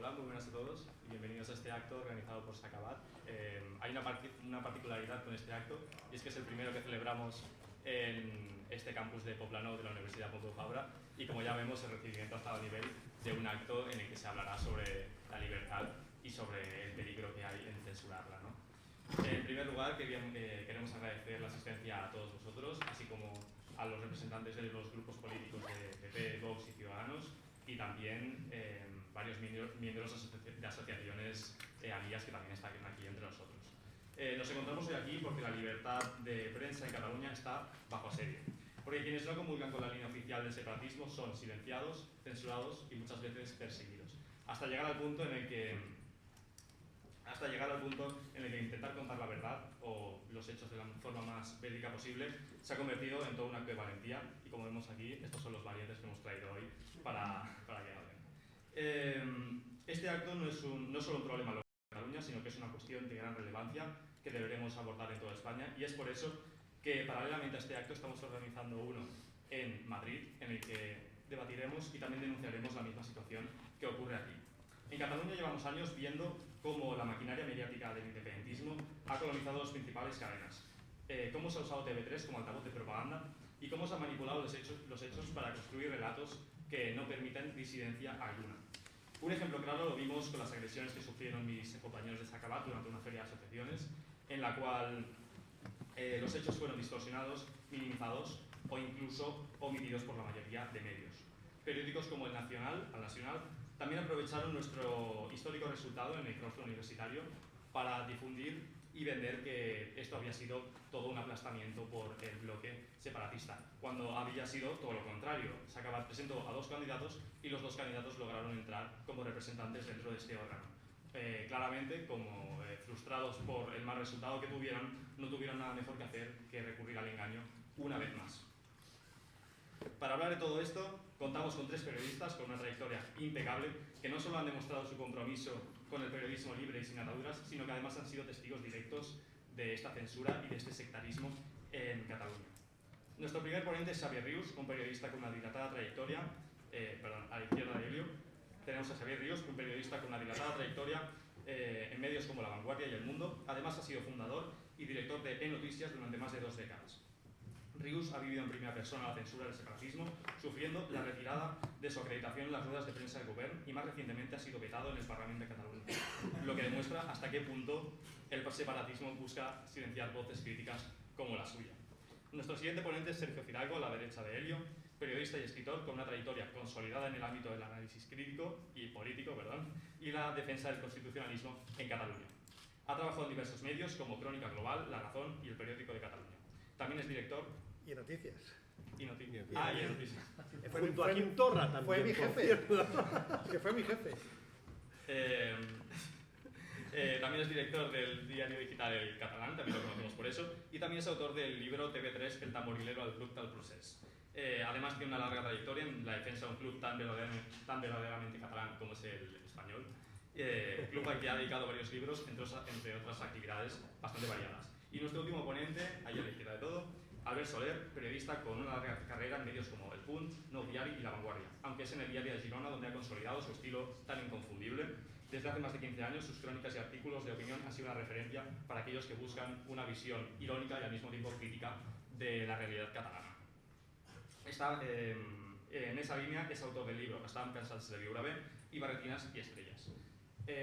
Hola, muy buenas a todos y bienvenidos a este acto organizado por Sacabat. Hay una particularidad con este acto y es que es el primero que celebramos en este campus de Poplano de la Universidad Pompeu Fabra y como ya vemos el recibimiento ha estado a nivel de un acto en el que se hablará sobre la libertad y sobre el peligro que hay en censurarla, ¿no? En primer lugar, queremos agradecer la asistencia a todos vosotros, así como a los representantes de los grupos políticos de PP, Vox y Ciudadanos, y también varios miembros de asociaciones amigas que también están aquí entre nosotros. Nos encontramos hoy aquí porque la libertad de prensa en Cataluña está bajo asedio, porque quienes no comulgan con la línea oficial del separatismo son silenciados, censurados y muchas veces perseguidos, hasta llegar al punto en el que intentar contar la verdad o los hechos de la forma más bélica posible se ha convertido en todo un acto de valentía y como vemos aquí, estos son los valientes que hemos traído hoy para que hablen. Este acto no es solo un problema local en Cataluña, sino que es una cuestión de gran relevancia que deberemos abordar en toda España y es por eso que paralelamente a este acto estamos organizando uno en Madrid en el que debatiremos y también denunciaremos la misma situación que ocurre aquí. En Cataluña llevamos años viendo cómo la maquinaria mediática del independentismo ha colonizado las principales cadenas, cómo se ha usado TV3 como altavoz de propaganda y cómo se han manipulado los hechos para construir relatos que no permiten disidencia alguna. Un ejemplo claro lo vimos con las agresiones que sufrieron mis compañeros de Sacabat durante una feria de asociaciones, en la cual los hechos fueron distorsionados, minimizados o incluso omitidos por la mayoría de medios. Periódicos como El Nacional también aprovecharon nuestro histórico resultado en el claustro universitario para difundir y vender que esto había sido todo un aplastamiento por el bloque separatista, cuando había sido todo lo contrario. Sacabat presentó a dos candidatos y los dos candidatos lograron entrar como representantes dentro de este órgano. Claramente, como frustrados por el mal resultado que tuvieron, no tuvieron nada mejor que hacer que recurrir al engaño una vez más. Para hablar de todo esto, contamos con tres periodistas con una trayectoria impecable que no solo han demostrado su compromiso con el periodismo libre y sin ataduras, sino que además han sido testigos directos de esta censura y de este sectarismo en Cataluña. Nuestro primer ponente es Xavier Rius, un periodista con una dilatada trayectoria, a la izquierda de Elio. Tenemos a Xavier Rius, un periodista con una dilatada trayectoria en medios como La Vanguardia y El Mundo. Además ha sido fundador y director de E-Noticias durante más de 2 décadas. Rius ha vivido en primera persona la censura del separatismo, sufriendo la retirada de su acreditación en las ruedas de prensa del Gobierno y más recientemente ha sido vetado en el Parlamento de Cataluña, lo que demuestra hasta qué punto el separatismo busca silenciar voces críticas como la suya. Nuestro siguiente ponente es Sergio Fidalgo, a la derecha de Elio, periodista y escritor con una trayectoria consolidada en el ámbito del análisis crítico y político y la defensa del constitucionalismo en Cataluña. Ha trabajado en diversos medios como Crónica Global, La Razón y El Periódico de Cataluña. También es director... Y Noticias. Y Noticias. Y Noticias. Junto a Quim Torra también. Fue mi jefe. Que fue mi jefe. También es director del diario digital El Catalán, también lo conocemos por eso, y también es autor del libro TV3, El tamborilero al club del procés. Además tiene una larga trayectoria en la defensa de un club tan verdaderamente catalán como es el español, club al que ha dedicado varios libros, entre otras actividades bastante variadas. Y nuestro último ponente, ahí a la izquierda de todo, Albert Soler, periodista con una larga carrera en medios como El Punt, Nou Diari y La Vanguardia, aunque es en el diario de Girona donde ha consolidado su estilo tan inconfundible. Desde hace más de 15 años, sus crónicas y artículos de opinión han sido una referencia para aquellos que buscan una visión irónica y al mismo tiempo crítica de la realidad catalana. En esa línea es autor del libro Estàvem cansats de viure bé y Barretinas y estrellas.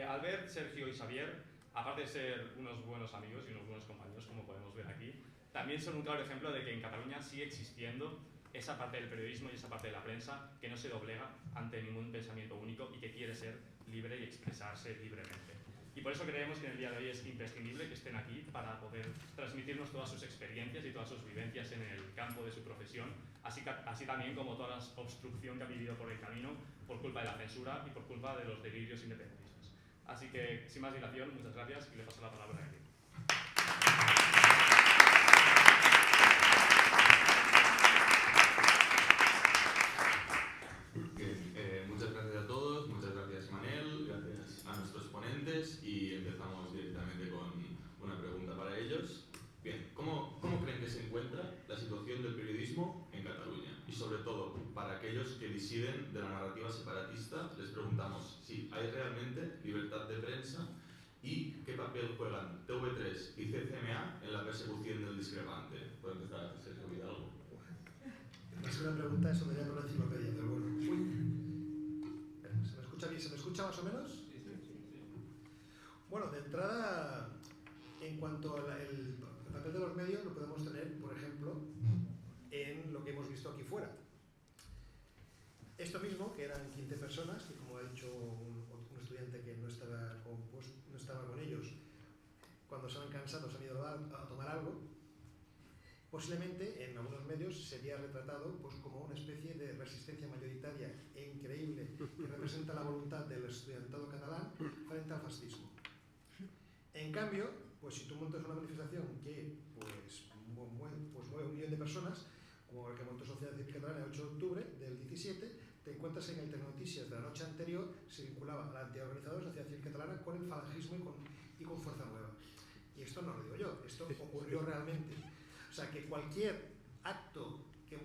Albert, Sergio y Xavier, aparte de ser unos buenos amigos y unos buenos compañeros, como podemos ver aquí, también son un claro ejemplo de que en Cataluña sigue existiendo esa parte del periodismo y esa parte de la prensa que no se doblega ante ningún pensamiento único y que quiere ser libre y expresarse libremente. Y por eso creemos que en el día de hoy es imprescindible que estén aquí para poder transmitirnos todas sus experiencias y todas sus vivencias en el campo de su profesión, así también como toda la obstrucción que ha vivido por el camino por culpa de la censura y por culpa de los delirios independentistas. Así que, sin más dilación, muchas gracias y le paso la palabra a Elio. Muchas gracias a todos, muchas gracias Manel, gracias a nuestros ponentes y empezamos directamente con una pregunta para ellos. Bien, ¿cómo creen que se encuentra la situación del periodismo en Cataluña? Y sobre todo, para aquellos que disiden de la narrativa separatista, les preguntamos si hay realmente papel juegan TV3 y CCMA en la persecución del discrepante? Puede empezar a Sergio Hidalgo. Es una pregunta, eso me llama una enciclopedia, pero bueno. ¿Se me escucha bien? ¿Se me escucha más o menos? Sí. Bueno, de entrada, en cuanto al papel de los medios, lo podemos tener, por ejemplo, en lo que hemos visto aquí fuera. Esto mismo, que eran 15 personas, que como ha dicho un estudiante que no estaba con ellos, cuando se han cansado se han ido a tomar algo, posiblemente en algunos medios se había retratado pues, como una especie de resistencia mayoritaria e increíble que representa la voluntad del estudiantado catalán frente al fascismo. En cambio, pues si tú montas una manifestación que pues mueve 1 millón de personas, como el que montó Sociedad Civil Catalana el 8 de octubre del 17, te encuentras en el Telenoticias de la noche anterior se vinculaba a la antiorganizadora de la Sociedad Civil Catalana con el falangismo y con Fuerza Nueva. Y esto no lo digo yo, esto ocurrió realmente. O sea, que cualquier acto que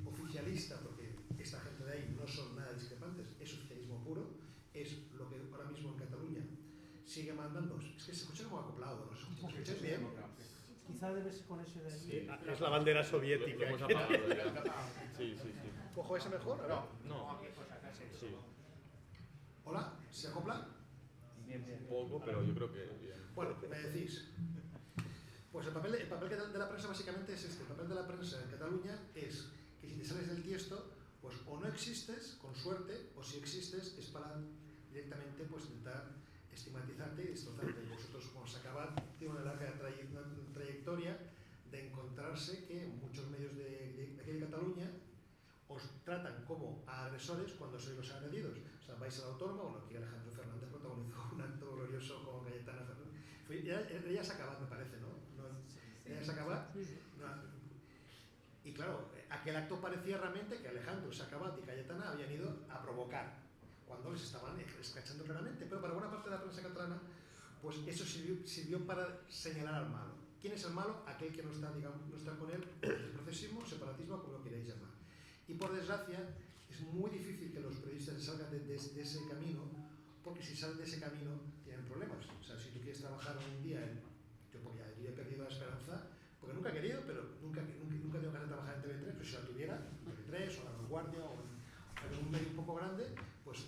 oficialista, porque esta gente de ahí no son nada discrepantes, es oficialismo puro, es lo que ahora mismo en Cataluña sigue mandando. Es que se escucha como acoplado, ¿no? ¿Se escucha bien? Quizá debe ser con ese de allí. Sí, es la bandera soviética. Lo hemos apagado ya. Sí. ¿Cojo ese mejor? Ahora. No. Sí. ¿Hola? ¿Se acopla? Bien. Poco, pero yo creo que bien. Bueno, me decís. Pues el papel de la prensa básicamente es este. El papel de la prensa en Cataluña es que si te sales del tiesto, pues o no existes, con suerte, o si existes es para directamente pues intentar estigmatizarte y destrozarte. Vosotros, como se acaba, tiene una larga trayectoria de encontrarse que muchos medios de aquí de Cataluña os tratan como a agresores cuando sois los agredidos. O sea, vais a la Autónoma, bueno, aquí Alejandro Fernández protagonizó un acto glorioso con Cayetana Fernández. Ya se acaba, me parece, ¿no? Ya se acaba. No. Y claro, aquel acto parecía realmente que Alejandro Sacabat y Cayetana habían ido a provocar, cuando les estaban escrachando claramente. Pero para buena parte de la prensa catalana, pues eso sirvió para señalar al malo. ¿Quién es el malo? Aquel que no está, digamos, no está con él, el procesismo, separatismo, como lo queréis llamar. Y por desgracia, es muy difícil que los periodistas salgan de ese camino, porque si salen de ese camino tienen problemas. O sea, si tú quieres trabajar hoy en día, yo he perdido la esperanza, porque nunca he querido, pero nunca tengo ganas de trabajar en TV3, pero si la tuviera, en TV3 o en La Vanguardia o en un medio un poco grande, pues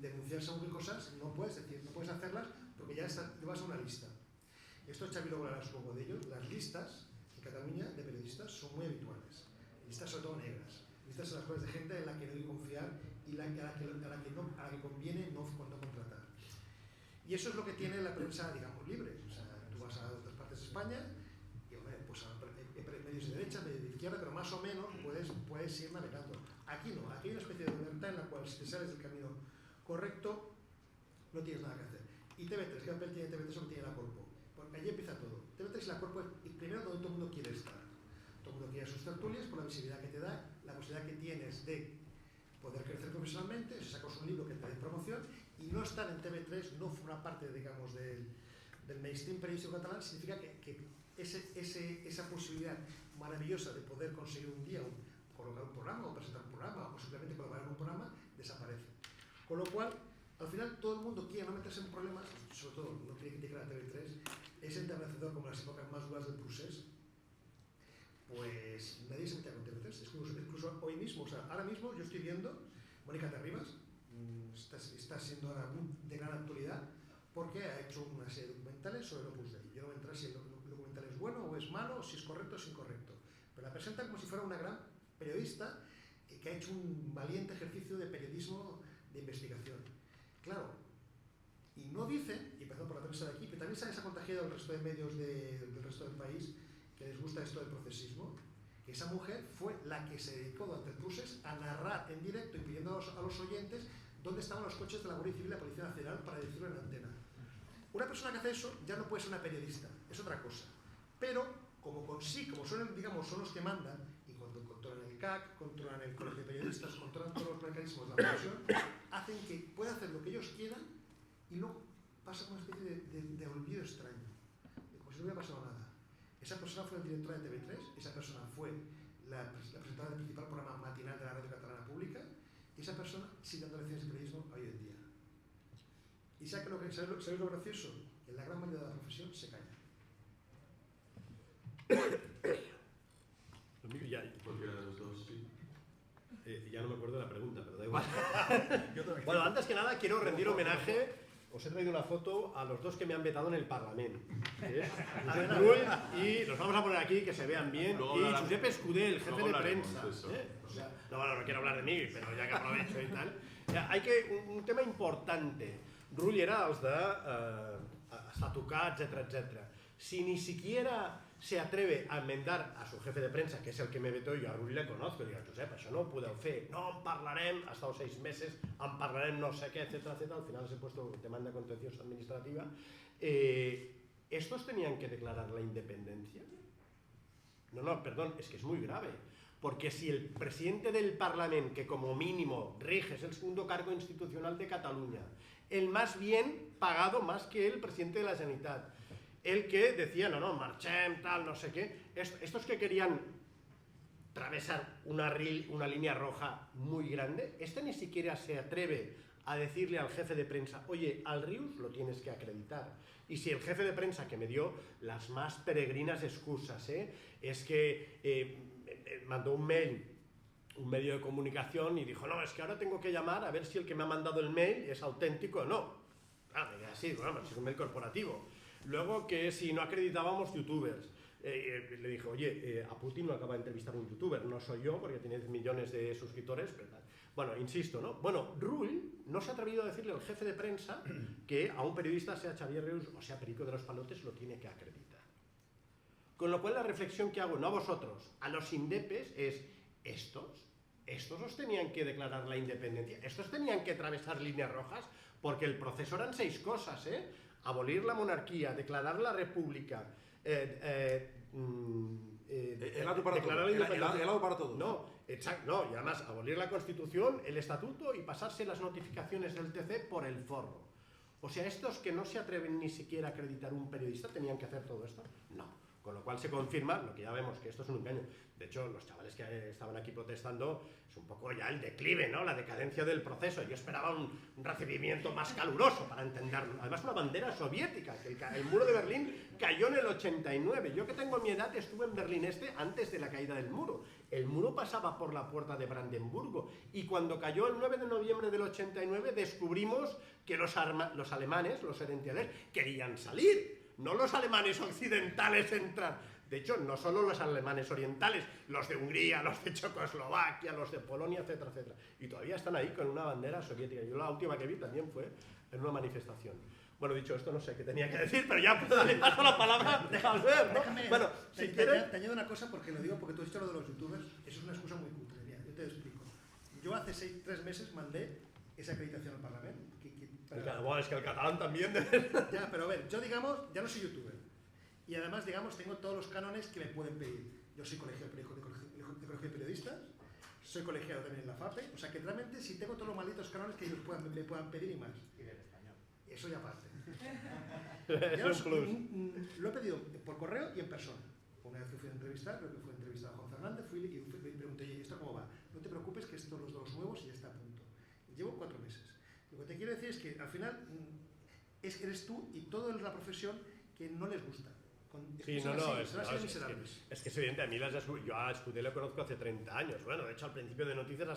denunciar según qué cosas no puedes decir, no puedes hacerlas porque ya llevas a una lista. Esto Xavi luego hablará un poco de ello. Las listas en Cataluña de periodistas son muy habituales, listas sobre todo negras, listas en las cuales de gente en la que no hay que confiar y a la que conviene no contratar. Y eso es lo que tiene la prensa, digamos, libre. O sea, tú vas a otras partes de España y, hombre, pues medios de derecha, medios de izquierda, pero más o menos puedes ir navegando. Aquí no, aquí hay una especie de libertad en la cual si te sales del camino correcto, no tienes nada que hacer. Y TV3, ¿qué papel tiene TV3 o que tiene la Corpo? Porque allí empieza todo. TV3 y la Corpo es primero donde todo el mundo quiere estar. Todo el mundo quiere sus tertulias por la visibilidad que te da, la posibilidad que tienes de poder crecer profesionalmente, si sacas un libro que te dé promoción, y no estar en TV3 no forma parte, digamos, del mainstream periodístico catalán, significa que esa posibilidad maravillosa de poder conseguir un día colocar un programa o presentar un programa o simplemente colaborar en un programa desaparece. Con lo cual, al final todo el mundo quiere no meterse en problemas, sobre todo no quiere criticar a TV3, es enternecedor como las épocas más duras del procés, pues nadie se metía con TV3, incluso hoy mismo, o sea, ahora mismo yo estoy viendo Mónica Terribas, está siendo ahora de gran actualidad porque ha hecho una serie de documentales sobre el Opus Dei. Yo no voy a entrar si el documental es bueno o es malo, o si es correcto o es incorrecto, pero la presenta como si fuera una gran periodista que ha hecho un valiente ejercicio de periodismo de investigación. Claro, y no dicen, y empezando por la prensa de aquí, pero también se ha contagiado el resto de medios del resto del país que les gusta esto del procesismo, que esa mujer fue la que se dedicó durante el procés a narrar en directo y pidiendo a los oyentes dónde estaban los coches de la Guardia Civil y la Policía Nacional para decirlo en antena. Una persona que hace eso ya no puede ser una periodista, es otra cosa. Pero como son, digamos, son los que mandan, y cuando controlan el CAC, controlan el Colegio de Periodistas, controlan todos los mecanismos de la profesión, hacen que puedan hacer lo que ellos quieran y luego pasa una especie de olvido extraño, como si no hubiera pasado nada. Esa persona fue la directora de TV3, esa persona fue la presentadora del principal programa matinal de la radio catalana pública, y esa persona sigue dando lecciones de periodismo hoy en día. Y Y ¿sabes lo gracioso? En la gran mayoría de la profesión se calla. Cualquiera de los dos, sí. Ya no me acuerdo de la pregunta, pero da igual. Bueno, antes que nada quiero rendir homenaje. Os he traído una foto a los dos que me han vetado en el Parlamento. Josep Rull, y los vamos a poner aquí que se vean bien. Luego Y hablaremos. Josep Escudé, el jefe de prensa. Eso. No, bueno, no quiero hablar de mí, pero ya que aprovecho y tal. Un tema importante. Rull era els de estatucats, etcétera. Si ni siquiera se atreve a enmendar a su jefe de prensa, que es el que me vetó, yo a Rull le conozco, digo, Josep, això no ho podeu fer, no en parlarem, ha estado 6 meses, en parlarem no sé qué, etcétera, al final se ha puesto demanda contenciosa administrativa. ¿Estos tenían que declarar la independencia? No, perdón, es que es muy grave, porque si el presidente del Parlamento, que como mínimo rige, es el segundo cargo institucional de Cataluña, el más bien pagado más que el presidente de la Generalitat, el que decía, no, marchem, tal, no sé qué, estos que querían atravesar una línea roja muy grande, ni siquiera se atreve a decirle al jefe de prensa, oye, al Rius lo tienes que acreditar. Y si el jefe de prensa, que me dio las más peregrinas excusas, es que mandó un mail, un medio de comunicación, y dijo, no, es que ahora tengo que llamar a ver si el que me ha mandado el mail es auténtico o no. Me quedé así, bueno, es un mail corporativo. Luego que si no acreditábamos youtubers, le dije, oye, a Putin lo acaba de entrevistar un youtuber, no soy yo porque tiene millones de suscriptores, pero tal. Bueno, insisto, ¿no? Bueno, Rull no se ha atrevido a decirle al jefe de prensa que a un periodista, sea Xavier Rius o sea Perico de los Palotes, lo tiene que acreditar. Con lo cual la reflexión que hago, no a vosotros, a los indepes, es estos os tenían que declarar la independencia, estos tenían que atravesar líneas rojas, porque el proceso eran 6 cosas, abolir la monarquía, declarar la república, declarar el helado para todos. No, exacto, no, y además abolir la Constitución, el Estatuto y pasarse las notificaciones del TC por el forro. O sea, estos que no se atreven ni siquiera a acreditar un periodista tenían que hacer todo esto. No. Con lo cual se confirma lo que ya vemos, que esto es un engaño. De hecho, los chavales que estaban aquí protestando, es un poco ya el declive, ¿no? La decadencia del proceso. Yo esperaba un recibimiento más caluroso para entenderlo. Además, una bandera soviética, que el muro de Berlín cayó en el 89. Yo que tengo mi edad estuve en Berlín Este antes de la caída del muro. El muro pasaba por la puerta de Brandenburgo. Y cuando cayó el 9 de noviembre del 89, descubrimos que los alemanes, los orientales, querían salir. No los alemanes occidentales entran. De hecho, no solo los alemanes orientales, los de Hungría, los de Checoslovaquia, los de Polonia, etcétera, etcétera. Y todavía están ahí con una bandera soviética. Yo la última que vi también fue en una manifestación. Bueno, dicho esto, no sé qué tenía que decir, pero ya puedo darle paso la palabra a ver, ¿no? Bueno, si quieres... Te añado una cosa porque lo digo, porque tú has dicho lo de los youtubers, eso es una excusa muy cutre. Mira, yo te explico. Yo hace 3 meses mandé esa acreditación al Parlamento. Bueno, es que el catalán también... Ya, pero a ver, yo digamos, ya no soy youtuber. Y además, digamos, tengo todos los cánones que me pueden pedir. Yo soy colegiado de periodistas, soy colegiado también en la FAPE, o sea que realmente si tengo todos los malditos cánones que ellos me puedan pedir y más. Y del español. Eso ya aparte. Es un plus. Lo he pedido por correo y en persona. Una vez que fui a entrevistar, creo que fue entrevistado a Juan Fernández, fui y pregunté, oye, ¿esto cómo va? No te preocupes que estos son los 2 nuevos y ya está a punto. Llevo 4 meses. Lo que te quiero decir es que al final eres tú y toda la profesión que no les gusta. Sí, es que es evidente, a mí yo a Escudé lo conozco hace 30 años, bueno, de hecho al principio de Noticias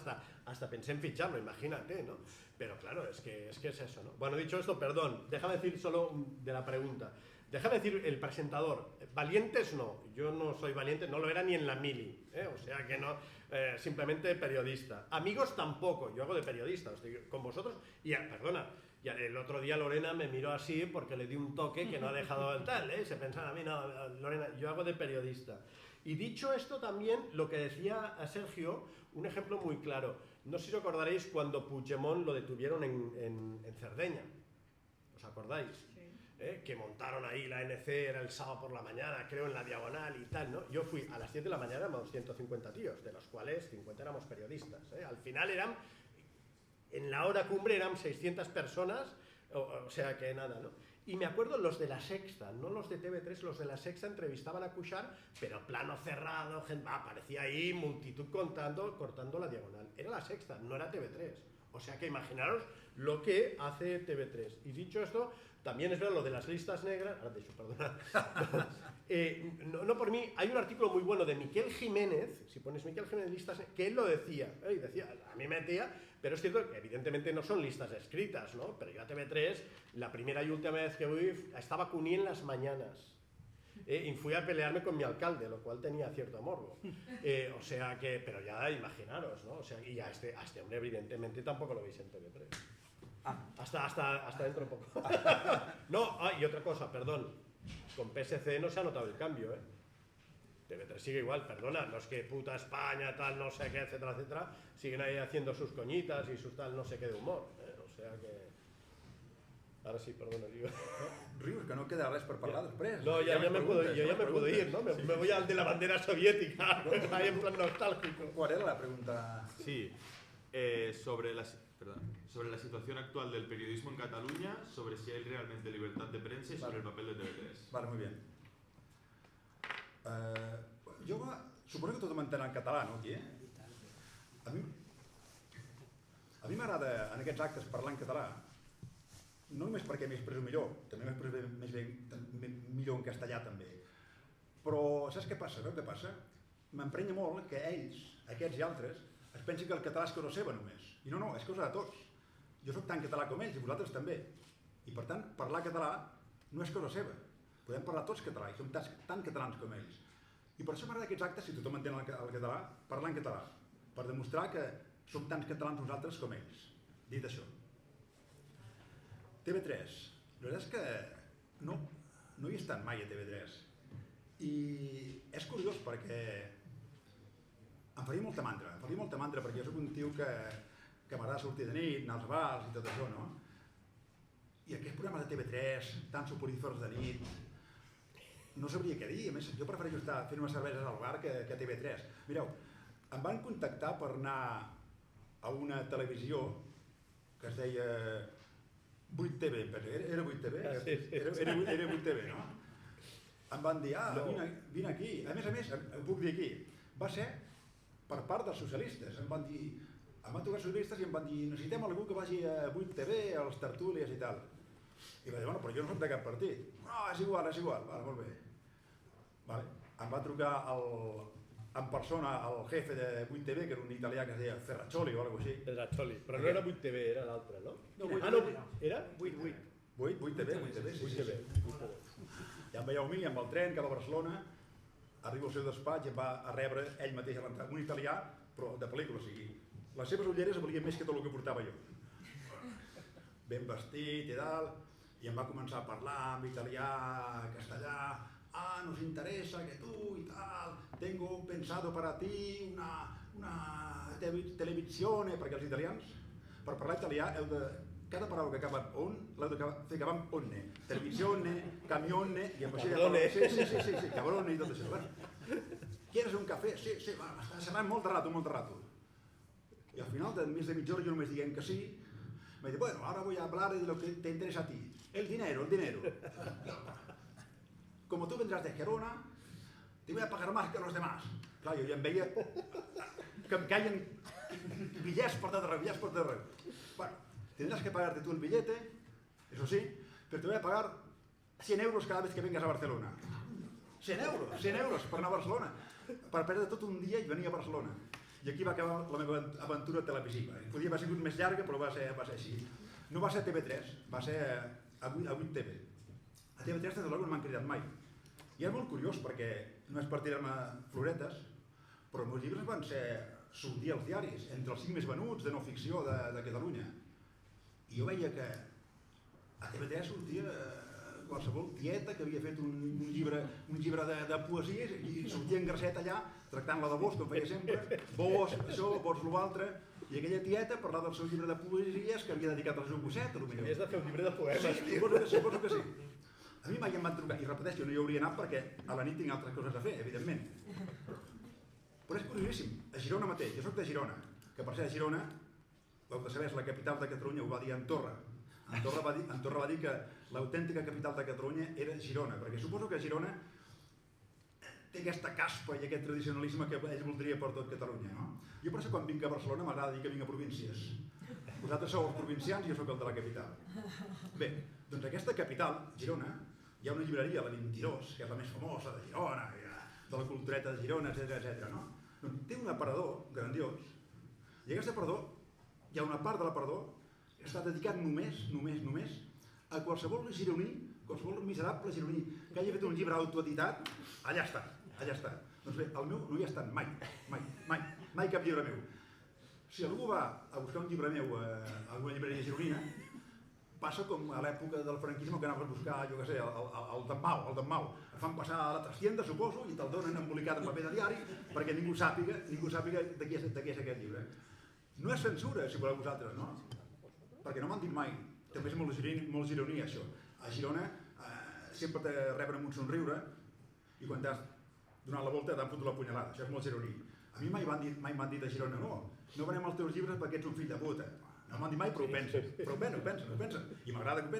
hasta pensé en ficharlo, imagínate, ¿no? Pero claro, es que es eso, ¿no? Bueno, dicho esto, perdón, déjame decir solo de la pregunta, déjame decir el presentador, valientes no, yo no soy valiente, no lo era ni en la mili, o sea que no, simplemente periodista, amigos tampoco, yo hago de periodista, estoy con vosotros y, perdona, y el otro día Lorena me miró así porque le di un toque que no ha dejado el tal, se pensaba a mí, no, Lorena, yo hago de periodista. Y dicho esto también, lo que decía a Sergio, un ejemplo muy claro, no sé si os acordaréis cuando Puigdemont lo detuvieron en Cerdeña, ¿os acordáis? Sí. Que montaron ahí la ANC, era el sábado por la mañana, creo en la Diagonal y tal, ¿no? Yo fui a las 7 de la mañana, éramos 150 tíos, de los cuales 50 éramos periodistas, Al final en la hora cumbre eran 600 personas, o sea que nada, ¿no? Y me acuerdo los de La Sexta, no los de TV3, los de La Sexta entrevistaban a Cuixart, pero plano cerrado, aparecía ahí multitud cortando la Diagonal. Era La Sexta, no era TV3. O sea que imaginaros lo que hace TV3. Y dicho esto, también es verdad lo de las listas negras. Ahora te he dicho, perdona. No por mí, hay un artículo muy bueno de Miquel Jiménez, si pones Miquel Jiménez listas, que él lo decía, a mí me metía, pero es cierto que evidentemente no son listas escritas, ¿no? Pero yo a TV3, la primera y última vez que fui, estaba Cuní en las mañanas. Y fui a pelearme con mi alcalde, lo cual tenía cierto morbo. O sea que, pero ya imaginaros, ¿no? O sea, y a este hombre evidentemente tampoco lo veis en TV3. Hasta dentro de poco. No, y otra cosa, perdón. Con PSC no se ha notado el cambio, ¿eh? TV3 sigue igual, perdona, no es que puta España, tal, no sé qué, etcétera, etcétera, siguen ahí haciendo sus coñitas y sus tal, no sé qué de humor, ¿eh? O sea que... Ara sí, perdona, digo. No, rius, que no queda res per parlar després. No, ya me puedo ir, ¿no? Me voy al de la bandera soviética, ahí en plan nostálgico. ¿Cuál era la pregunta? Sí, sobre la situación actual del periodismo en Cataluña, sobre si hay realmente libertad de prensa y sobre el papel de TV3. Vale, muy bien. Suposo que tothom entén en català, no, aquí? A mi m'agrada en aquests actes parlar en català, no només perquè m'expresso millor, també m'expresso millor en castellà també. Però saps què passa? Què passa? M'emprenya molt que ells, aquests i altres, es pensin que el català és cosa seva només. I no, és cosa de tots. Jo soc tan català com ells i vosaltres també. I per tant, parlar català no és cosa seva. Podem parlar tots català i som tan catalans com ells. I per això m'agrada aquests actes, si tothom entén el català, parlar en català, per demostrar que som tants catalans nosaltres com ells. Dit això. TV3. La veritat és que no hi he estat mai a TV3. I és curiós perquè em faria molta mandra, perquè jo soc un tio que m'agrada sortir de nit, anar als bars i tot això, no? I aquests programes de TV3, tan soporífers de nit, no sabria què dir. A més, jo prefereixo estar fent unes cerveses al bar que a TV3. Mireu, em van contactar per anar a una televisió que es deia 8TV, era 8TV? Era 8TV, no? Em van dir, vine aquí. A més, ho puc dir aquí, va ser per part dels socialistes. Em van trucar socialistes i em van dir necessitem algú que vagi a 8TV, a les tertúlies i tal. I va dir, bueno, però jo no soc de cap partit. No, és igual, vale, molt bé. Vale. Em va trucar en persona el jefe de 8TV, que era un italià que es deia Ferraccioli o alguna cosa així. Ferraccioli, però no era 8TV, era l'altre, no? Era 8TV, sí. Ja em veieu a mi amb el tren cap a Barcelona, arribo al seu despatx i em va a rebre ell mateix a l'entrada, un italià, però de pel·lícula, o sigui, les seves ulleres valien més que tot el que portava jo. Ben vestit i tal, i em va començar a parlar en italià, castellà, nos interesa que tú y tal, tengo pensado para ti una televisione, perquè els italians, per parlar italià, cada paraula que acaba en on, l'heu de fer acabar amb onne. Televisione, camione, i amb això sí, cabrone i tot això. Bueno, ¿quieres un café? Sí, va, se va molt de rato. Y al final, més de mitja hora, jo només dient que sí, me dice, bueno, ahora voy a hablar de lo que te interesa a ti. El dinero. Como tú vendrás de Gerona, te voy a pagar más que los demás. Clar, jo ja em veia que em caien bitllets per tot arreu. Bueno, tendrás que pagarte tú el billete, eso sí, pero te voy a pagar 100 euros cada vez que vengas a Barcelona. 100 euros per anar a Barcelona. Per perdre tot un dia i venir a Barcelona. I aquí va acabar la meva aventura televisiva. Podia haver sigut més llarga, però va ser així. No va ser a TV3, va ser a 8TV. A TV3 des de l'hora no m'han cridat mai. I és molt curiós perquè no és per tirar-me floretes, però els meus llibres van sortir als diaris, entre els 5 més venuts de no ficció de Catalunya. I jo veia que a TV3 sortia qualsevol tieta que havia fet un llibre de poesies i sortia en grasset allà, tractant-la de vos, com feia sempre, vos, això, vos, l'altre, i aquella tieta parlava del seu llibre de poesies que havia dedicat al seu gosset, potser. Havies de fer un llibre de poemes. Sí, suposo que sí. A mi mai em van trucar, i repeteixo, no hi hauria anat perquè a la nit tinc altres coses a fer, evidentment. Però és curiosíssim, a Girona mateix, jo soc de Girona, que per ser de Girona, heu de saber, és la capital de Catalunya, ho va dir Andorra. Andorra va dir que l'autèntica capital de Catalunya era Girona, perquè suposo que Girona té aquesta caspa i aquest tradicionalisme que ell voldria per tot Catalunya, no? Jo per això quan vinc a Barcelona m'agrada dir que vinc a províncies. Vosaltres sou els provincians i jo sóc el de la capital. Bé, doncs aquesta capital, Girona, hi ha una llibreria, la 22, que és la més famosa de Girona, de la cultureta de Girona, etc. No? Doncs té un aparador grandiós, i aquest aparador, hi ha una part de l'aparador que està dedicat només a qualsevol gironí, qualsevol miserable gironí que hagi fet un llibre autoeditat, allà està. Doncs bé, el meu no hi ha estat mai cap llibre meu. Si algú va a buscar un llibre meu a alguna llibreria gironina, passa com a l'època del franquisme que anaves a buscar, jo què sé, el d'en Mau. Et fan passar a la trastienda, suposo, i te'l donen embolicat en paper de diari perquè ningú sàpiga de què és aquest llibre. No és censura, si voleu vosaltres, no? Perquè no m'han dit mai. També és molt gironí, això. A Girona sempre te reben amb un somriure i quan t'has donat la volta t'han fotut la punyalada. Això és molt gironí. A mi mai m'han dit a Girona, no venem els teus llibres perquè ets un fill de puta. No m'han dit mai, però ho pensen. Però ho pensen. I m'agrada que ho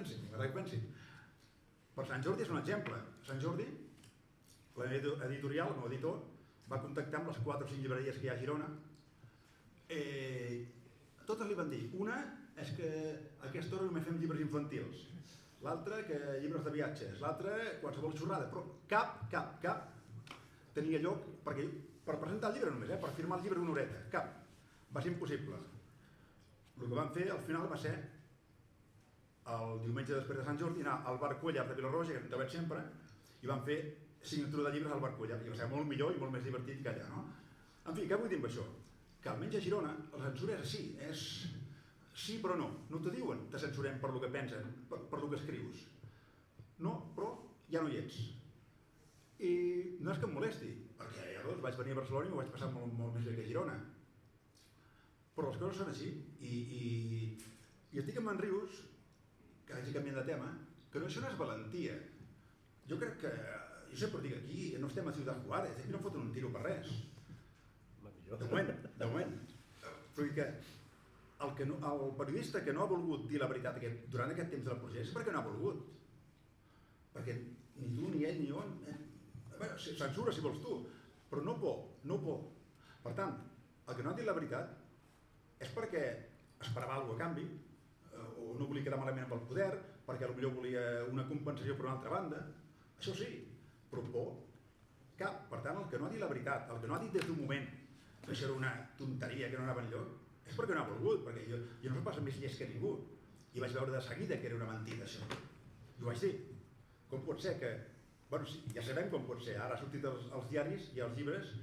pensin. Per Sant Jordi és un exemple. Sant Jordi, l'editorial, el editor, va contactar amb les 4 o 5 llibreries que hi ha a Girona. Totes li van dir. Una és que a aquesta hora només fem llibres infantils. L'altra, que llibres de viatges. L'altra, qualsevol xorrada. Però cap tenia lloc per presentar el llibre només, per firmar el llibre una horeta. Cap. Va ser impossible. El que van fer al final va ser el diumenge després de Sant Jordi anar al bar Cuellar de Vilarroja, que te veig sempre, i van fer signatura de llibres al bar Cuellar. I va ser molt millor i molt més divertit que allà, no? En fi, què vull dir amb això? Que almenys a Girona la censura és així, és sí però no. No t'ho diuen, te censurem per lo que pensen, per lo que escrius. No, però ja no hi ets. I no és que em molesti, perquè llavors vaig venir a Barcelona i m'ho vaig passar molt més bé que a Girona. Però les coses són així. I estic amb en Rius, que hagi canviat de tema, que això no és valentia. Jo crec que, jo sempre dic aquí, no estem a Ciutat Juárez, aquí no foten un tiro per res. De moment. Però que el periodista que no ha volgut dir la veritat durant aquest temps del procés és perquè no ha volgut. Perquè ni tu, ni ell, ni jo... Censura si vols tu, però no por. Per tant, el que no ha dit la veritat és perquè esperava alguna cosa a canvi, o no volia quedar malament amb el poder, perquè potser volia una compensació per una altra banda. Això sí, però por cap. Per tant, el que no ha dit la veritat, el que no ha dit des d'un moment que això era una tonteria que no anava enlloc, és perquè no ha volgut, perquè jo no soc pas més llest que ningú. I vaig veure de seguida que era una mentida, això. I ho vaig dir. Com pot ser que... Bueno, sí, ja sabem com pot ser. Ara ha sortit als diaris i als llibres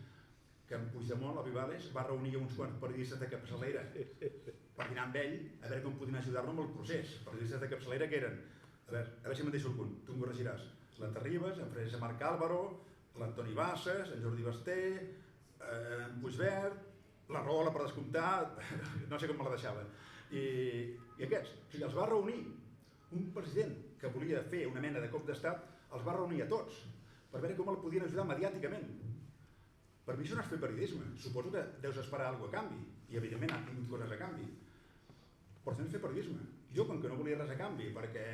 que en Puigdemont, la Vivales, va reunir uns quants periodistes de capçalera per dinar amb ell a veure com podien ajudar-lo amb el procés. Periodistes de capçalera que eren, a veure si me'n deixo algun, tu em corregiràs, l'en Terribas, en Francesc Marc Álvaro, l'Antoni Bassas, en Jordi Basté, en Puigverd, la Rola, per descomptar, no sé com me la deixava. I aquests, o sigui, els va reunir un president que volia fer una mena de cop d'estat, els va reunir a tots per veure com el podien ajudar mediàticament. Per mi això no és fer periodisme. Suposo que deus esperar alguna cosa a canvi, i evidentment ha tingut coses a canvi. Però això no és fer periodisme. Jo, com que no volia res a canvi, perquè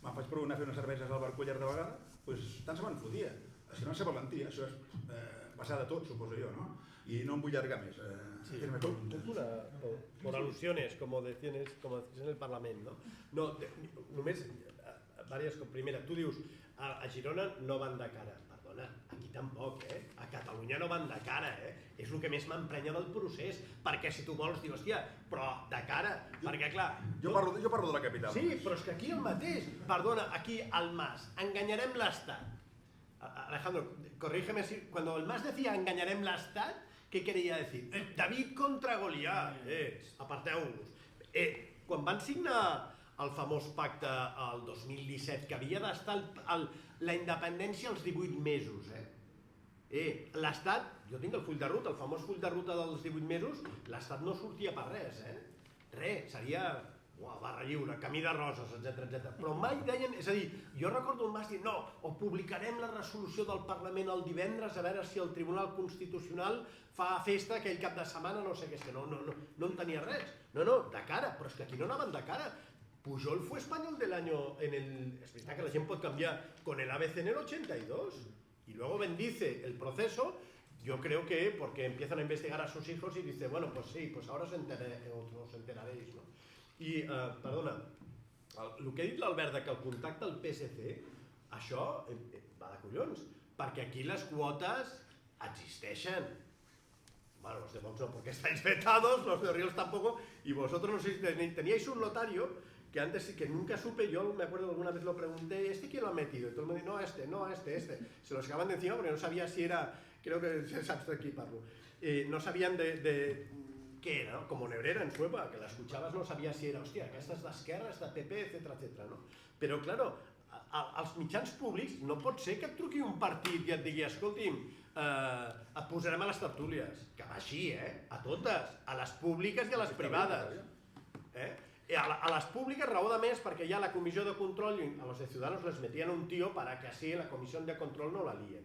me'n faig prou anar a fer unes cerveses al bar Cuellar de vegada, doncs tant se me'n fotia. Això no és ser valentia, això és passar de tot, suposo jo, no? Y no em vull allargar més. Sí, por alusiones, como decís en el Parlamento, ¿no? Només varias cosas. Primera, tu dius, a Girona no van de cara. Perdona, aquí tampoc, A Catalunya no van de cara, És el que més m'emprenya del procés, perquè si tu vols dir, hòstia, però de cara, perquè clar... Jo parlo de la capital. Sí, però és que aquí el mateix. Perdona, aquí al Mas, enganyarem l'Estat. Alejandro, corrígeme si... Cuando el Mas decía engañarem l'Estat, ¿qué quería decir? David contra Goliat, aparteu-vos. Quan van signar el famós pacte el 2017, que havia d'estar la independència als 18 mesos, l'Estat, jo tinc el full de ruta, el famós full de ruta dels 18 mesos, l'Estat no sortia per res, res, seria barra lliure, camí de roses, etc. Però mai deien, és a dir, jo recordo el Mas dir, no, o publicarem la resolució del Parlament el divendres a veure si el Tribunal Constitucional fa festa aquell cap de setmana, no sé què és, no en tenia res. No, de cara, però és que aquí no anaven de cara. Pujol fue español del año es verdad que la gente puede cambiar con el ABC en el 82 y luego bendice el proceso Yo creo que porque empiezan a investigar a sus hijos y dice, bueno, pues sí, pues ahora os enteraréis, no? I, perdona, el que ha dit l'Albert que el contacte al PSC, això va de collons, perquè aquí les quotes existeixen. Bueno, los de Vox no, porque estáis vetados, los de Ríos tampoco, y vosotros no sé si teníais un notario que antes que nunca supe, yo me acuerdo alguna vez lo pregunté, ¿este quién lo ha metido? Y todo el mundo dice, no, este. Se lo sacaban de encima porque no sabía si era, creo que se sabe aquí parlo, no sabían de qué era, ¿no? Como Nebrera en su época, que la escuchabas no sabía si era, hòstia, aquesta és d'Esquerra, és de PP, etcètera, no? Però, claro, als mitjans públics no pot ser que et truqui un partit i et digui, escolti'm, et posarem a les tertúlies, que va així, a totes, a les públiques i a les privades. A les públiques raó de més perquè ja la comissió de control i a los de Ciudadanos les metien un tío para que así la comissió de control no la lien.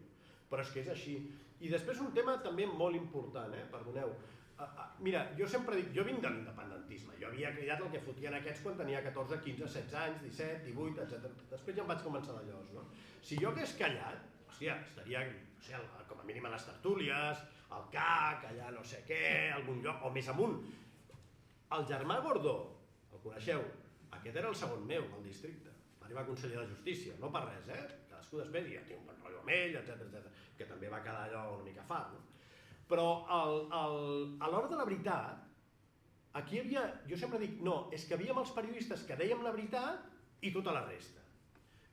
Però és que és així. I després un tema també molt important, perdoneu. Mira, jo sempre dic, jo vinc de l'independentisme, jo havia cridat el que fotien aquests quan tenia 14, 15, 16 anys, 17, 18, etc. Després ja em vaig començar de llavors, no? Si jo hagués callat, hòstia, estaria, com a mínim a les tertúlies, al CAC, allà no sé què, algun lloc, o més amunt. El germà Gordó, el coneixeu? Aquest era el segon meu, al districte. Va arribar conseller de Justícia, no per res, cadascú després ja té un bon rotllo amb ell, etc. Que també va quedar allò una mica fart, no? Però a l'hora de la veritat, aquí hi havia, jo sempre dic, no, és que havíem els periodistes que dèiem la veritat i tota la resta.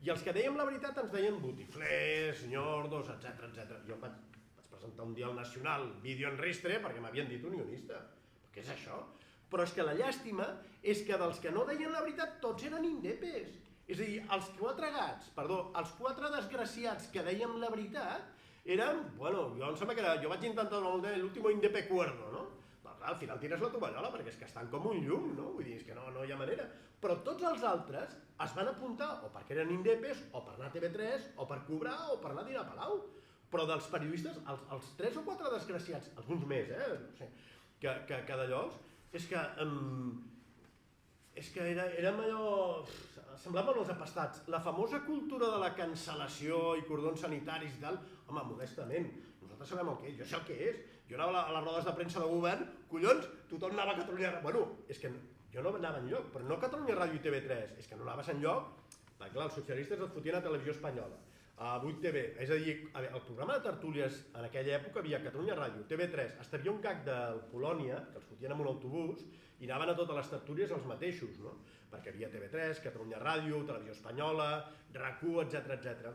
I els que dèiem la veritat ens deien botiflers, nyordos, etc. Jo vaig presentar un dia al Nacional vídeo en ristre perquè m'havien dit unionista. Què és això? Però és que la llàstima és que dels que no deien la veritat tots eren indepes. És a dir, els quatre desgraciats que dèiem la veritat eren, bueno, jo em sembla que era, jo vaig intentar l'último indepe cuerdo, no? Però clar, al final tires la tovallola perquè és que estan com un llum, no? Vull dir, és que no hi ha manera. Però tots els altres es van apuntar o perquè eren indepes, o per anar a TV3, o per cobrar, o per anar a dinar a Palau. Però dels periodistes, els 3 o 4 desgraciats, alguns més, no sé, que d'allò, és que érem allò... Semblaven els apastats. La famosa cultura de la cancel·lació i cordons sanitaris i tal, home, modestament, nosaltres sabem el que és, jo sé el que és. Jo anava a les rodes de premsa de govern, collons, tothom anava a Catalunya Ràdio. Bueno, és que jo no anava enlloc, però no a Catalunya Ràdio i TV3, és que no anaves enlloc, perquè clar, els socialistes et fotien a Televisió Espanyola, a 8TV, és a dir, el programa de tertúlies en aquella època havia Catalunya Ràdio, TV3, hasta havia un gag del Polònia, que els fotien en un autobús, i anaven a totes les tertúlies els mateixos, no? Perquè havia TV3, Catalunya Ràdio, Televisió Espanyola, RAC1, etc.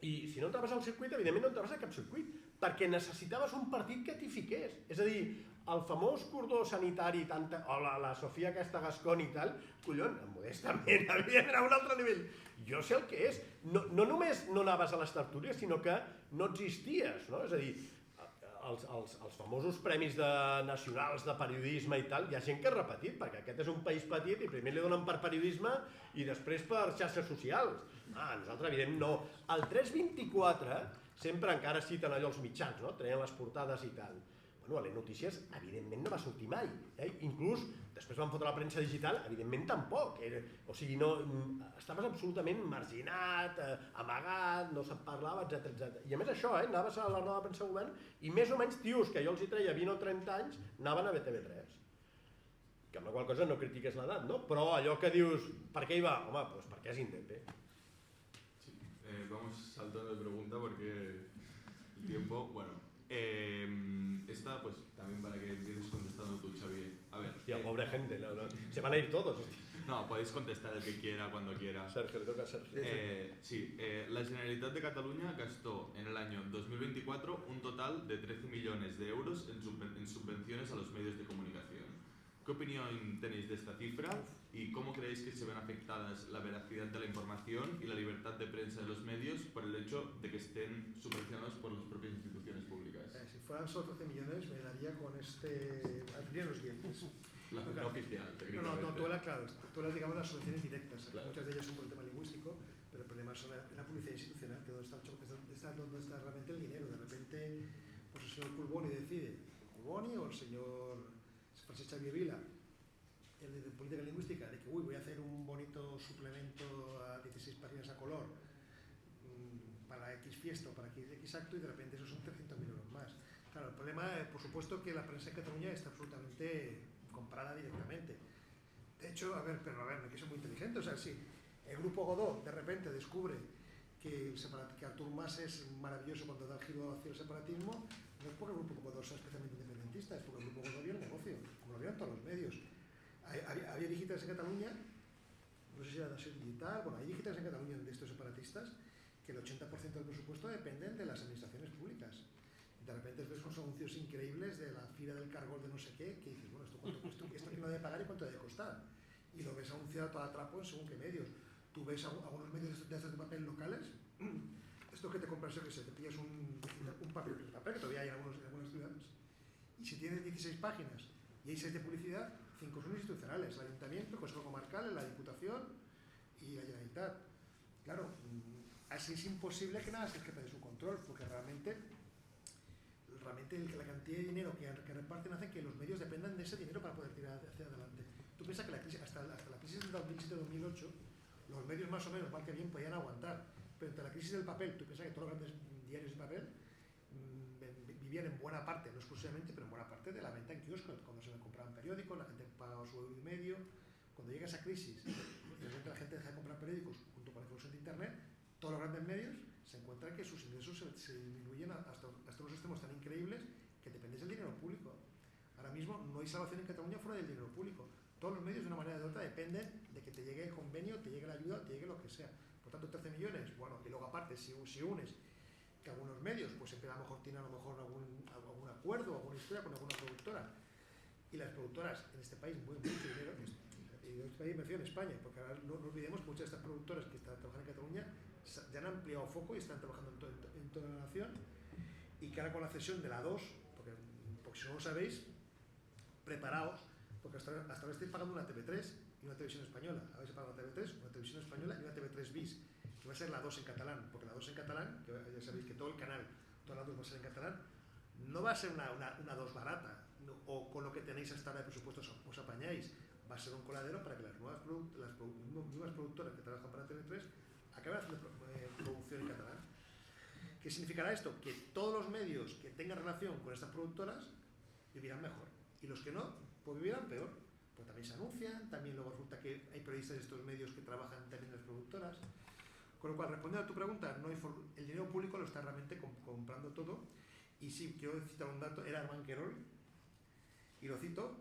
I si no entraves al circuit, evidentment no entraves a cap circuit, perquè necessitaves un partit que t'hi fiqués. És a dir, el famós cordó sanitari, o la Sofia aquesta Gascón i tal, collons, modestament, havia d'anar a un altre nivell. Jo sé el que és. No només no anaves a les tertúlies, sinó que no existies, no? És a dir, els famosos premis nacionals de periodisme i tal, hi ha gent que ha repetit, perquè aquest és un país petit i primer li donen per periodisme i després per xarxes socials. Nosaltres, evidentment, no. El 324 sempre encara citen allò els mitjans, no? Treien les portades i tal. Bueno, a les notícies, evidentment, no va sortir mai. Inclús, després van fotre la premsa digital, evidentment tampoc. O sigui, estaves absolutament marginat, amagat, no se'n parlava, etc. I a més això, anaves a la roda de premsa de govern i més o menys tios, que jo els hi treia 20 o 30 anys, anaven a BTV3. Que amb la qual cosa no critiques l'edat, no? Però allò que dius, per què hi va? Home, doncs perquè és indepe. Sí, vamos saltando de pregunta porque el tiempo, bueno... esta, pues, también para que empieces contestando tú, Xavier. A ver. Hostia, pobre gente, no. Se van a ir todos. No, podéis contestar el que quiera, cuando quiera. Sergio, le toca a Sergio. Sí, la Generalitat de Cataluña gastó en el año 2024 un total de 13 millones de euros en subvenciones a los medios de comunicación. ¿Qué opinión tenéis de esta cifra y cómo creéis que se ven afectadas la veracidad de la información y la libertad de prensa de los medios por el hecho de que estén subvencionados por las propias instituciones públicas? Si fueran solo 13 millones, me daría con abriría los dientes. No oficial, No, tú las digamos las subvenciones directas. Claro. Muchas de ellas son por el tema lingüístico, pero el problema son la publicidad institucional, que donde está realmente el dinero. De repente, pues el señor Culboni decide, Culboni o el señor Francesc Xavier Vila, el de política lingüística, de que voy a hacer un bonito suplemento a 16 páginas a color, para X fiesta o para X acto y de repente esos son 300.000 euros más. Claro, el problema, por supuesto, que la prensa en Cataluña está absolutamente comprada directamente. De hecho, no hay que ser muy inteligente. O sea, si el grupo Godó de repente descubre que Artur Mas es maravilloso cuando da el giro hacia el separatismo, no es porque el grupo Godó sea especialmente independentista, es porque el grupo Godó vio el negocio, como lo vieron todos los medios. Había digitales en Cataluña, no sé si era Nació Digital, bueno, hay digitales en Cataluña de estos separatistas que el 80% del presupuesto dependen de las administraciones públicas. De repente ves unos anuncios increíbles de la fila del cargol de no sé qué, que dices, bueno, ¿esto quién lo debe pagar y cuánto debe costar? Y lo ves anunciado todo a trapo en según qué medios. Tú ves algunos medios de estos de papel locales, esto que te compras, yo que sé, te pillas un papel que todavía hay en algunas ciudades, y si tienes 16 páginas y hay 6 de publicidad, 5 son institucionales, el Ayuntamiento, el Consejo Comarcal, la Diputación y la Generalitat. Claro, así es imposible que nada se escape de su control, porque realmente la cantidad de dinero que reparten hace que los medios dependan de ese dinero para poder tirar hacia adelante. Tú piensas que hasta la crisis del 2007-2008 los medios más o menos, mal que bien, podían aguantar, pero entre la crisis del papel, tú piensas que todos los grandes diarios de papel vivían en buena parte, no exclusivamente, pero en buena parte de la venta en kioscos, cuando se compraban periódicos, la gente pagaba su €1,50. Cuando llega esa crisis y de repente la gente deja de comprar periódicos junto con la difusión de internet, todos los grandes medios se encuentran que sus ingresos se disminuyen hasta unos extremos tan increíbles que dependes del dinero público. Ahora mismo no hay salvación en Cataluña fuera del dinero público. Todos los medios de una manera o de otra dependen de que te llegue el convenio, te llegue la ayuda, te llegue lo que sea. Por tanto, 13 millones, bueno, y luego aparte, si unes que algunos medios, pues siempre a lo mejor tienen algún acuerdo, alguna historia con alguna productora, y las productoras en este país mueven mucho dinero, y en este país me refiero en España, porque ahora no olvidemos que muchas de estas productoras que están trabajando en Cataluña ya han ampliado foco y están trabajando en toda la nación, y que ahora con la cesión de la 2, porque si no lo sabéis, preparaos, porque hasta ahora estáis pagando una TV3 y una televisión española. Ahora vais a pagar una TV3, una televisión española y una TV3 bis, que va a ser la 2 en catalán, porque la 2 en catalán, que ya sabéis que todo el canal, toda la 2 va a ser en catalán, no va a ser una 2 barata, o con lo que tenéis hasta ahora de presupuestos os apañáis, va a ser un coladero para que las nuevas productoras que trabajan para TV3 acaben haciendo producción en catalán. ¿Qué significará esto? Que todos los medios que tengan relación con estas productoras vivirán mejor, y los que no, pues vivirán peor, porque también se anuncian, también luego resulta que hay periodistas de estos medios que trabajan también en las productoras. Con lo cual, respondiendo a tu pregunta, el dinero público lo está realmente comprando todo. Y sí, quiero citar un dato, era Armand Querol, y lo cito,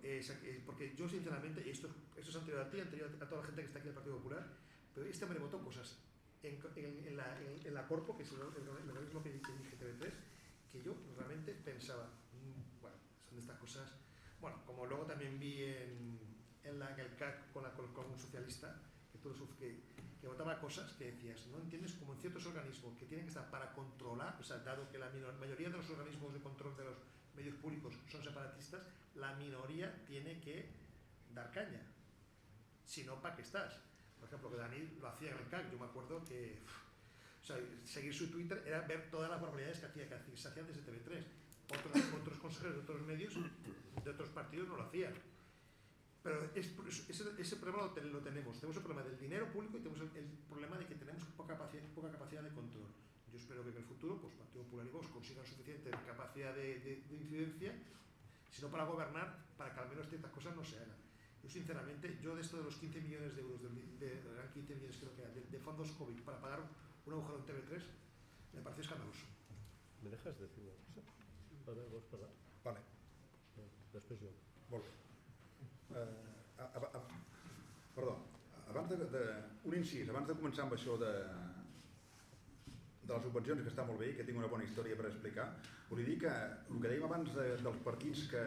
porque yo sinceramente, y esto es anterior a ti, anterior a toda la gente que está aquí del Partido Popular, pero este hombre votó cosas en la Corpo, que es el organismo que dirige TV3, que yo realmente pensaba, bueno, son de estas cosas. Bueno, como luego también vi en el CAC con un socialista que votaba cosas que decías, no entiendes como en ciertos organismos que tienen que estar para controlar, o sea, dado que la mayoría de los organismos de control de los medios públicos son separatistas, la minoría tiene que dar caña, si no, ¿para qué estás? Por ejemplo, que Dani lo hacía en el CAC, yo me acuerdo que seguir su Twitter era ver todas las barbaridades que se hacían desde TV3. Otros consejeros de otros medios, de otros partidos no lo hacían. Pero ese problema lo tenemos. Tenemos el problema del dinero público y tenemos el problema de que tenemos poca capacidad de control. Yo espero que en el futuro, pues Partido Popular y Vox consigan suficiente capacidad de incidencia, sino para gobernar, para que al menos ciertas cosas no se hagan. Yo sinceramente, de esto de los 15 millones de euros, eran 15 millones creo que era, de fondos COVID para pagar un agujero en TV3, me parece escandaloso. ¿Me dejas decir una cosa? Vale. Després jo. Molt bé. Perdó, un incís, abans de començar amb això de les subvencions, que està molt bé i que tinc una bona història per explicar, volia dir que el que dèiem abans dels partits, que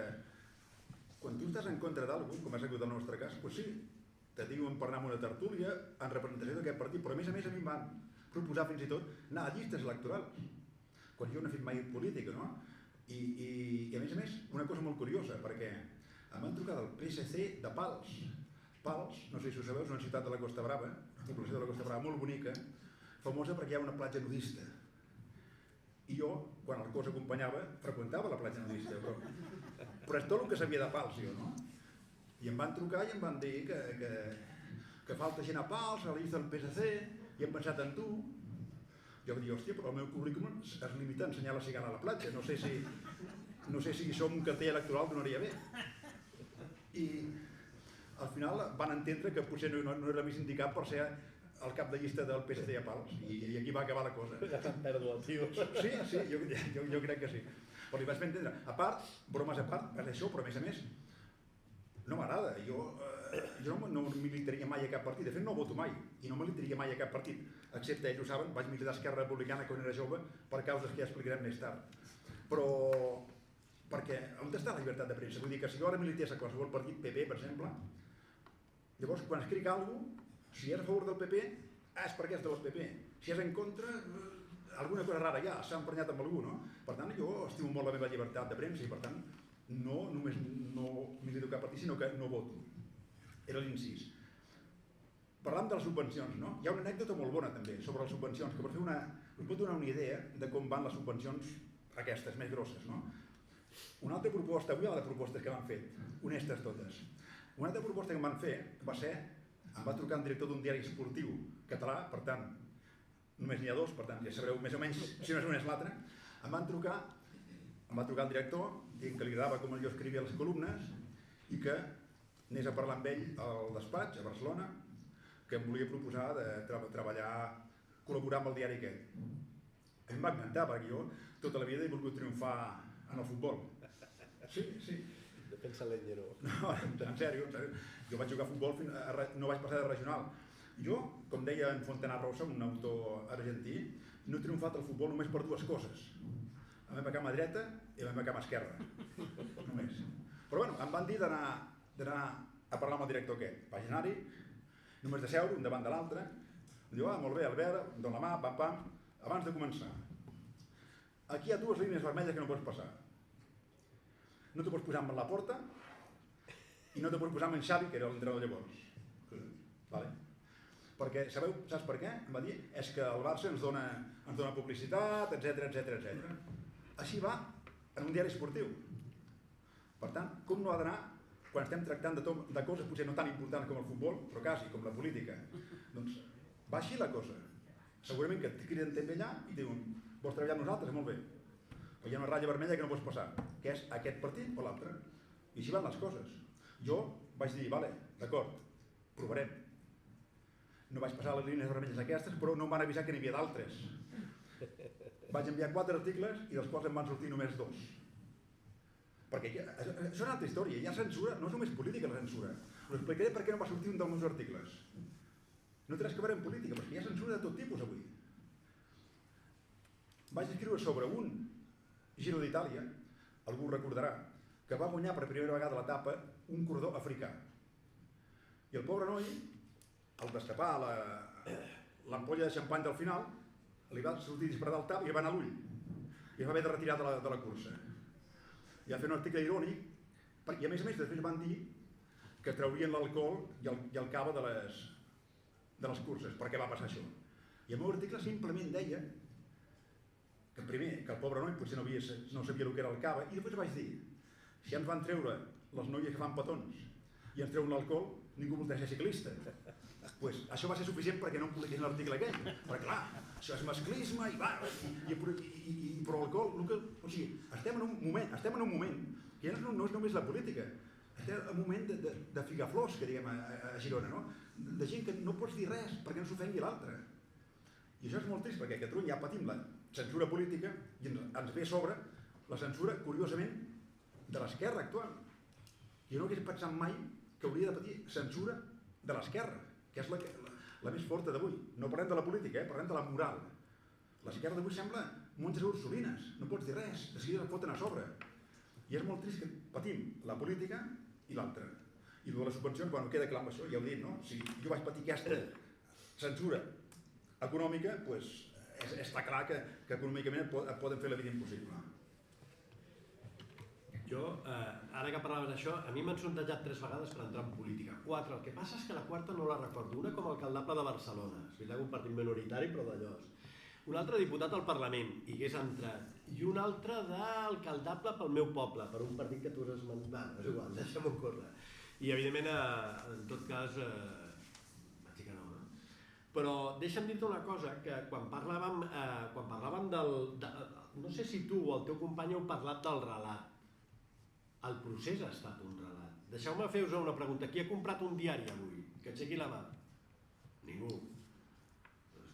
quan tu estàs en contra d'algú, com ha sigut el nostre cas, doncs sí, te diuen per anar a una tertúlia en representació d'aquest partit, però a mi em van proposar fins i tot anar a llistes electorals, quan jo no he fet mai política, no? I a més, una cosa molt curiosa, perquè em van trucar del PSC de Pals. Pals, no sé si ho sabeu, és una ciutat de la Costa Brava, una població de la Costa Brava molt bonica, famosa perquè hi ha una platja nudista. I jo, quan el cos acompanyava, freqüentava la platja nudista, però és tot el que sabia de Pals, jo, no? I em van trucar i em van dir que falta gent a Pals, a la llista del PSC, i hem pensat en tu. Jo vaig dir, hòstia, però el meu currículum es limita a ensenyar la cigala a la platja. No sé si som un cartell electoral donaria bé. I al final van entendre que potser no era més indicat per ser el cap de llista del PSC a Pals. I aquí va acabar la cosa. Ja s'han perdut el tio. Sí, jo crec que sí. Però li vaig fer entendre. A part, bromes a part, és això, però a més, no m'agrada. Jo no militaria mai a cap partit. De fet, no voto mai. I no militaria mai a cap partit. Excepte, ells ho saben, vaig militar a Esquerra Republicana quan era jove per causes que ja explicarem més tard. Però, perquè, on està la llibertat de premsa? Vull dir que si jo ara milités a qualsevol partit, PP, per exemple, llavors, quan escric alguna cosa, si és a favor del PP, és perquè és del PP. Si és en contra, alguna cosa rara ja, s'ha emprenyat amb algú, no? Per tant, jo estimo molt la meva llibertat de premsa i, per tant, no només no milito cap partit, sinó que no voto. Era l'incís. Parlant de les subvencions, no? Hi ha una anècdota molt bona també sobre les subvencions, que per fer us pot donar una idea de com van les subvencions aquestes, més grosses, no? Una altra proposta, avui hi ha de propostes que m'han fet, honestes totes. Una altra proposta que em van fer va ser, em va trucar un director d'un diari esportiu català, per tant, només n'hi ha dos, per tant, ja sabreu més o menys si no és un és l'altre, em va trucar el director dient que li agradava com jo escrivia les columnes i que anés a parlar amb ell al despatx, a Barcelona, que em volia proposar de treballar, col·laborar amb el diari aquest. A mi em va encantar, perquè jo tota la vida he volgut triomfar en el futbol. Sí. Defensa l'Enyero. No, en sèrio. Jo vaig jugar a futbol, no vaig passar de regional. Jo, com deia en Fontana Rosa, un autor argentí, no he triomfat al futbol només per dues coses. La meva cama dreta i la meva cama esquerra. Només. Però bueno, em van dir d'anar a parlar amb el director aquest. Vaig anar-hi, només de seure un davant de l'altre. Em diu, molt bé, Albert, em dóna la mà, pam, abans de començar. Aquí hi ha dues línies vermelles que no pots passar. No te pots posar amb la porta i no te pots posar amb en Xavi, que era l'entrenador llavors. Vale? Perquè, saps per què? Em va dir, és que el Barça ens dona publicitat, etc. Així va en un diari esportiu. Per tant, com no ha d'anar quan estem tractant de coses potser no tan importants com el futbol, però quasi, com la política? Doncs va així la cosa. Segurament que et criden també allà i diuen, vols treballar amb nosaltres? Molt bé. Però hi ha una ratlla vermella que no pots passar, que és aquest partit o l'altre. I així van les coses. Jo vaig dir, vale, d'acord, provarem. No vaig passar les línies vermelles aquestes, però no em van avisar que n'hi havia d'altres. Vaig enviar 4 articles i dels quals em van sortir només 2. Perquè això és una altra història, hi ha censura, no és només política la censura. Us explicaré per què no va sortir un dels meus articles. No té res a veure amb política, perquè hi ha censura de tot tipus avui. Vaig escriure sobre un Giro d'Itàlia, algú recordarà, que va guanyar per primera vegada a l'etapa un corredor africà. I el pobre noi, al destapar l'ampolla de xampany del final, li va sortir disparat al tap i li va anar a l'ull. I es va haver de retirar de la cursa. I va fer un article irònic, i a més després van dir que traurien l'alcohol i el cava de les curses. Per què va passar això? I el meu article simplement deia que primer, que el pobre noi potser no sabia el que era el cava, i després vaig dir, si ens van treure les noies que fan petons i ens treuen l'alcohol, ningú vol ser ciclista. Pues això va ser suficient perquè no em publiquessin l'article aquell. Perquè clar, això és masclisme però l'alcohol... O sigui, estem en un moment que ja no és només la política, estem en un moment de figaflors, que diguem a Girona, no? De gent que no pots dir res perquè no s'ofengui l'altre. I això és molt trist perquè a Catalunya ja patim la censura política i ens ve a sobre la censura, curiosament, de l'esquerra actual. Jo no hagués pensat mai que hauria de patir censura de l'esquerra, que és la més forta d'avui. No parlem de la política, parlem de la moral. L'esquerra d'avui sembla monges ursulines, no pots dir res, de seguida el foten a sobre. I és molt trist que patim la política i l'altra. I de les subvencions, bueno, queda clar amb això, ja ho he dit, no? Si jo vaig patir aquesta censura econòmica, doncs està clar que econòmicament et poden fer la vida impossible. Jo, ara que parlaves d'això, a mi m'han sondejat 3 vegades per entrar en política. 4. El que passa és que la quarta no la recordo. Una com a alcaldable de Barcelona. És veritat que un partit minoritari, però d'allòs. Un altre diputat al Parlament, i hagués entrat. I un altre d'alcaldable pel meu poble, per un partit que tu has esmentat. És igual, deixa'm-ho córrer. I evidentment, en tot cas, vaig dir que no. Però deixa'm dir-te una cosa, que quan parlàvem no sé si tu o el teu company heu parlat del relat. El procés ha estat un relat. Deixeu-me fer-vos una pregunta. Qui ha comprat un diari avui? Que aixequi la mà. Ningú.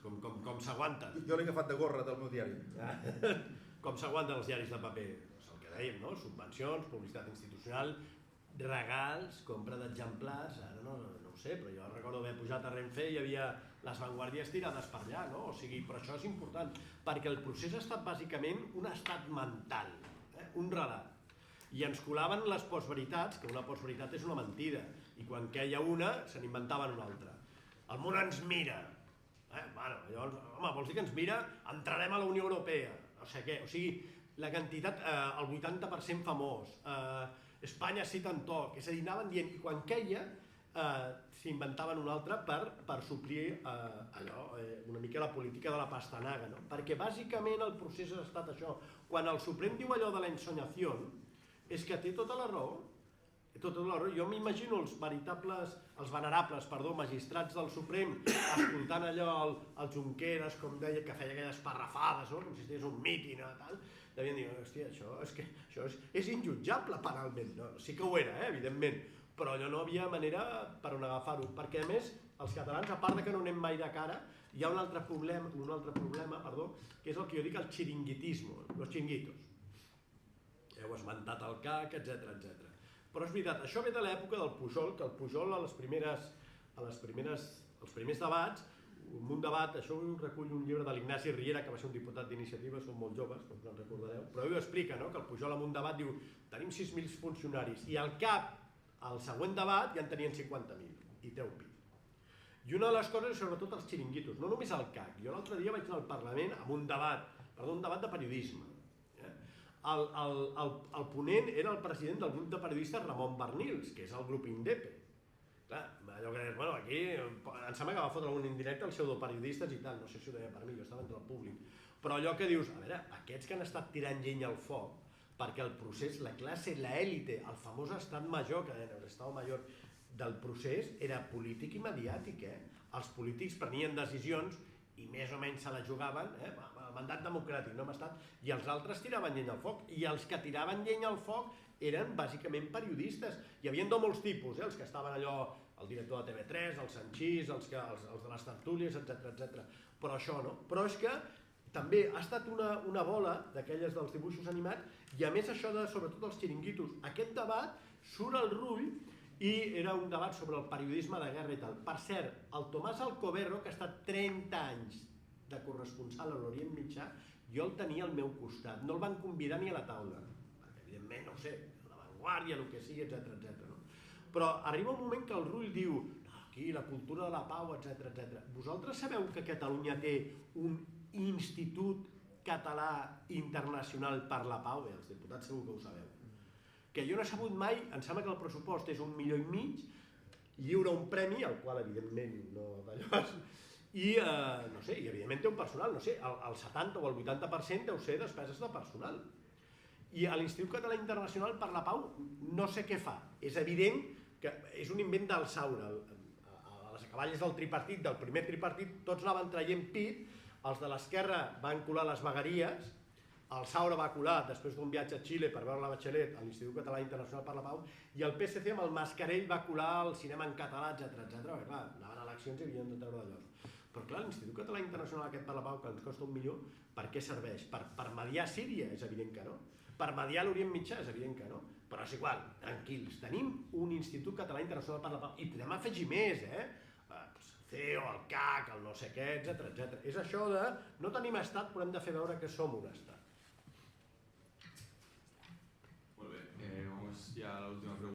Com s'aguanten? Jo l'he agafat de gorra del meu diari. Com s'aguanten els diaris de paper? És el que dèiem, no? Subvencions, publicitat institucional, regals, compra d'exemplars, ara no ho sé, però jo recordo haver pujat a Renfe i hi havia les vanguardies tirades per allà, no? O sigui, però això és important, perquè el procés ha estat bàsicament un estat mental, un relat. I ens colaven les postveritats, que una postveritat és una mentida, i quan queia una, se n'inventaven una altra. El món ens mira. Bueno, llavors, home, vols dir que ens mira? Entrarem a la Unió Europea. No sé què, o sigui, la quantitat, el 80% famós, Espanya sí tant toc, és a dir, anaven dient, i quan queia, s'inventaven una altra per suplir allò, una mica la política de la pastanaga, no? Perquè bàsicament el procés ha estat això. Quan el Suprem diu allò de la ensoñación, és que té tota la raó. Jo m'imagino els venerables magistrats del Suprem escoltant allò al Junqueras, com deia, que feia aquelles parrafades, no? Com si estigués un míting o tal, devien dir, hòstia, això és injutjable penalment. No? Sí que ho era, evidentment, però allò no havia manera per on agafar-ho, perquè a més els catalans, a part de que no anem mai de cara, hi ha un altre problema, que és el que jo dic el xiringuitismo, los xiringuitos. Heu esmentat el CAC, etc. Però és veritat, això ve de l'època del Pujol, que el Pujol als primers debats, un debat, això ho recull un llibre de l'Ignasi Riera, que va ser un diputat d'iniciativa, són molt joves, com no en recordareu, però ell ho explica, no? Que el Pujol en un debat diu tenim 6.000 funcionaris i al cap, al següent debat, ja en tenien 50.000 i treu pit. I una de les coses és sobretot els xiringuitos, no només el CAC. Jo l'altre dia vaig anar al Parlament amb un debat de periodisme. El ponent era el president del grup de periodistes Ramon Barnils, que és el grup Indepe. Clar, allò que deies, bueno, aquí em sembla que va fotre un indirecte als pseudoperiodistes i tal, no sé si ho deia per mi, jo estava entre el públic. Però allò que dius, a veure, aquests que han estat tirant llenya al foc, perquè el procés, la classe, l'élite, el famós estat major, que deien l'estat major del procés, era polític i mediàtic, Els polítics prenien decisions i més o menys se la jugaven, mandat democràtic, no hem estat, i els altres tiraven llenya al foc, i els que tiraven llenya al foc eren bàsicament periodistes. Hi havia de molts tipus, els que estaven allò, el director de TV3, el Sanchís, els de les tertúlies, etc. Però això no. Però és que també ha estat una bola d'aquelles dels dibuixos animats i a més això de, sobretot els xiringuitos. Aquest debat surt al Rull i era un debat sobre el periodisme de guerra i tal. Per cert, el Tomàs Alcoberro, que ha estat 30 anys de corresponsal a l'Orient Mitjà, jo el tenia al meu costat. No el van convidar ni a la taula, perquè evidentment, no sé, la Vanguardia, el que sigui, etc. No? Però arriba un moment que el Rull diu aquí la cultura de la pau, etc. Vosaltres sabeu que Catalunya té un Institut Català Internacional per la Pau? Els diputats segur que ho sabeu. Que jo no he sabut mai, em sembla que el pressupost és 1,5 milions, lliura un premi, al qual evidentment no d'allò, i no sé, i evidentment té un personal, no sé, el 70 o el 80% deu ser despeses de personal. I a l'Institut Català Internacional per la Pau no sé què fa. És evident que és un invent del Saura. A les acaballes del tripartit, del primer tripartit, tots anaven traient pit, els de l'esquerra van colar les vegueries, el Saura va colar després d'un viatge a Xile per veure la Bachelet a l'Institut Català Internacional per la Pau i el PSC amb el Mascarell va colar el cinema en català, etc. Perquè clar, anaven a eleccions i havien de treure d'allò. Però clar, l'Institut Català Internacional aquest per la Pau, que ens costa 1 milió, per què serveix? Per mediar Síria? És evident que no. Per mediar l'Orient Mitjà? És evident que no. Però és igual, tranquils, tenim un Institut Català Internacional per la Pau i podem afegir més, CEO, el CAC, el no sé què, etc. És això de no tenim estat, però hem de fer veure que som un estat.